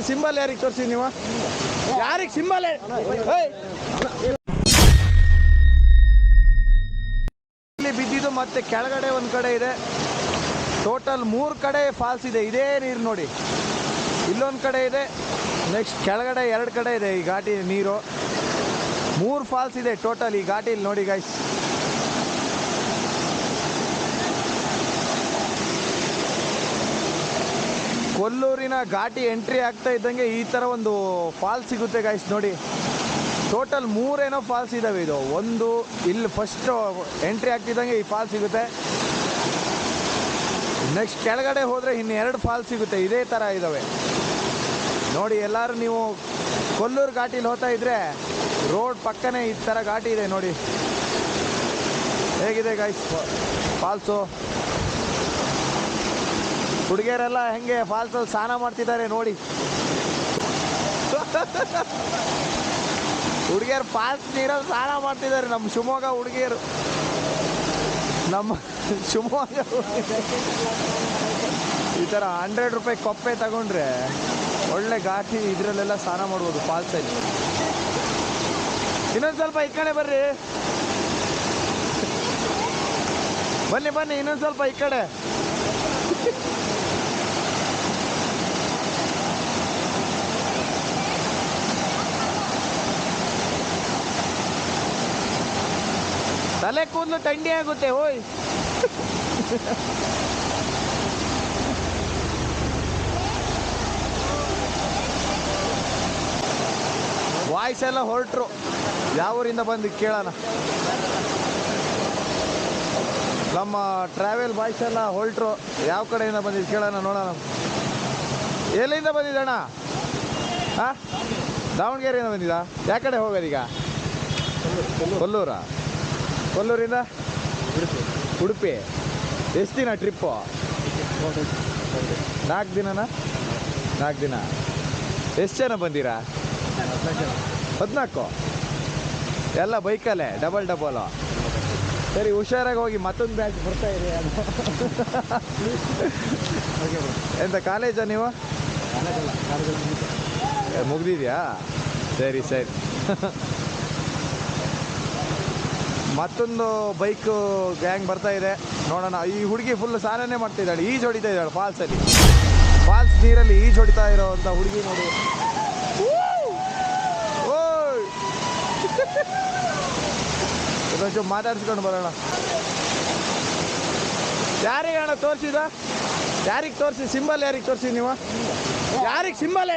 Symbol ಯಾರಿಗೆ ತೋರಿಸಿ ನೀವು? ಯಾರಿಗೆ ಸಿಂಬಲ್? ಇಲ್ಲಿ ಬಿದ್ದಿದ್ದು ಮತ್ತೆ ಕೆಳಗಡೆ ಒಂದು ಕಡೆ ಇದೆ. ಟೋಟಲ್ 3 ಕಡೆ ಫಾಲ್ಸ್ ಇದೆ. ಇದೇ ನೀರು ನೋಡಿ, ಇಲ್ಲೊಂದು ಕಡೆ ಇದೆ, ನೆಕ್ಸ್ಟ್ ಕೆಳಗಡೆ 2 ಕಡೆ ಇದೆ. ಈ ಘಾಟಿ ನೀರು 3 ಫಾಲ್ಸ್ ಇದೆ ಟೋಟಲ್ ಈ ಘಾಟಿಲಿ ನೋಡಿ ಗೈಸ್. ಕೊಲ್ಲೂರಿನ ಘಾಟಿ ಎಂಟ್ರಿ ಆಗ್ತಾ ಇದ್ದಂಗೆ ಈ ಥರ ಒಂದು ಫಾಲ್ಸ್ ಸಿಗುತ್ತೆ ಗೈಸ್ ನೋಡಿ. ಟೋಟಲ್ 3 ಏನೋ ಫಾಲ್ಸ್ ಇದ್ದಾವೆ. ಇದು ಒಂದು ಇಲ್ಲಿ ಫಸ್ಟ್ ಎಂಟ್ರಿ ಆಗ್ತಿದ್ದಂಗೆ ಈ ಫಾಲ್ಸ್ ಸಿಗುತ್ತೆ. ನೆಕ್ಸ್ಟ್ ಕೆಳಗಡೆ ಹೋದರೆ ಇನ್ನು 2 ಫಾಲ್ಸ್ ಸಿಗುತ್ತೆ. ಇದೇ ಥರ ಇದ್ದಾವೆ ನೋಡಿ. ಎಲ್ಲರೂ ನೀವು ಕೊಲ್ಲೂರು ಘಾಟಿಲಿ ಹೋಗ್ತಾ ಇದ್ರೆ ರೋಡ್ ಪಕ್ಕನೇ ಈ ಥರ ಘಾಟಿ ಇದೆ ನೋಡಿ. ಹೇಗಿದೆ ಗೈಸ್ ಫಾಲ್ಸು? ಹುಡುಗಿಯರೆಲ್ಲ ಹೆಂಗೆ ಫಾಲ್ಸಲ್ಲಿ ಸ್ನಾನ ಮಾಡ್ತಿದ್ದಾರೆ ನೋಡಿ. ಹುಡುಗಿಯರು ಫಾಲ್ಸ್ ನೀರಲ್ಲಿ ಸ್ನಾನ ಮಾಡ್ತಿದ್ದಾರೆ. ನಮ್ಮ ಶಿವಮೊಗ್ಗ ಹುಡುಗಿಯರು, ನಮ್ಮ ಶಿವಮೊಗ್ಗ ಈ ಥರ 100 ರೂಪಾಯಿ ಕೊಪ್ಪೆ ತಗೊಂಡ್ರೆ ಒಳ್ಳೆ ಘಾಟಿ ಇದರಲ್ಲೆಲ್ಲ ಸ್ನಾನ ಮಾಡ್ಬೋದು ಫಾಲ್ಸಲ್ಲಿ. ಇನ್ನೊಂದು ಸ್ವಲ್ಪ ಈ ಕಡೆ ಬರ್ರಿ, ಬನ್ನಿ ಬನ್ನಿ, ಇನ್ನೊಂದು ಸ್ವಲ್ಪ ಈ ಕಡೆ. ತಲೆ ಕೂದಲು ಥಂಡಿ ಆಗುತ್ತೆ ಹೋಯ್. ವಾಯ್ಸ್ ಎಲ್ಲ ಹೊರಟ್ರು. ಯಾವ ಊರಿಂದ ಬಂದು ಕೇಳೋಣ. ನಮ್ಮ ಟ್ರಾವೆಲ್ ಬಾಯ್ಸ್ ಎಲ್ಲ ಹೊರಟ್ರು. ಯಾವ ಕಡೆಯಿಂದ ಬಂದಿದ್ದು ಕೇಳೋಣ, ನೋಡೋಣ. ಎಲ್ಲಿಂದ ಬಂದಿದ್ದಣ್ಣ? ಹಾಂ, ದಾವಣಗೆರೆಯಿಂದ ಬಂದಿದ್ದ. ಯಾವ ಕಡೆ ಹೋಗೋದೀಗ? ಕೊಲ್ಲೂರಾ? ಕೊಲ್ಲೂರಿಂದ ಉಡುಪಿ. ಎಷ್ಟು ದಿನ ಟ್ರಿಪ್ಪು? 4 ದಿನನಾ? 4 ದಿನ. ಎಷ್ಟು ಜನ ಬಂದಿರಾ? 14. ಎಲ್ಲ ಬೈಕಲ್ಲೇ ಡಬಲ್? ಸರಿ, ಹುಷಾರಾಗಿ ಹೋಗಿ. ಮತ್ತೊಂದು ಬ್ಯಾಚ್ ಬರ್ತಾ ಇದೆ. ಎಂತ ಕಾಲೇಜಾ ನೀವು? ಮುಗ್ದಿದ್ಯಾ? ಸರಿ ಸರಿ. ಮತ್ತೊಂದು ಬೈಕು ಗ್ಯಾಂಗ್ ಬರ್ತಾ ಇದೆ, ನೋಡೋಣ. ಈ ಹುಡುಗಿ ಫುಲ್ ಸ್ನಾನನೇ ಮಾಡ್ತಿದ್ದಾಳೆ, ಈಜು ಹೊಡಿತಾ ಇದ್ದಾಳೆ ಫಾಲ್ಸಲ್ಲಿ. ಫಾಲ್ಸ್ ನೀರಲ್ಲಿ ಈಜು ಹೊಡಿತಾ ಇರೋವಂಥ ಹುಡುಗಿ ನೋಡಿ. ಓಯ್, ಇದೊಂಚೂರು ಮಾತಾಡ್ಸ್ಕೊಂಡು ಬರೋಣ. ಯಾರಿಗೆ ಅಣ್ಣ ತೋರಿಸಿದ? ಯಾರಿಗೆ ತೋರಿಸಿ? ಸಿಂಬಲ್ ಯಾರಿಗೆ ತೋರಿಸಿ ನೀವು? ಯಾರಿಗೆ ಸಿಂಬಲ್?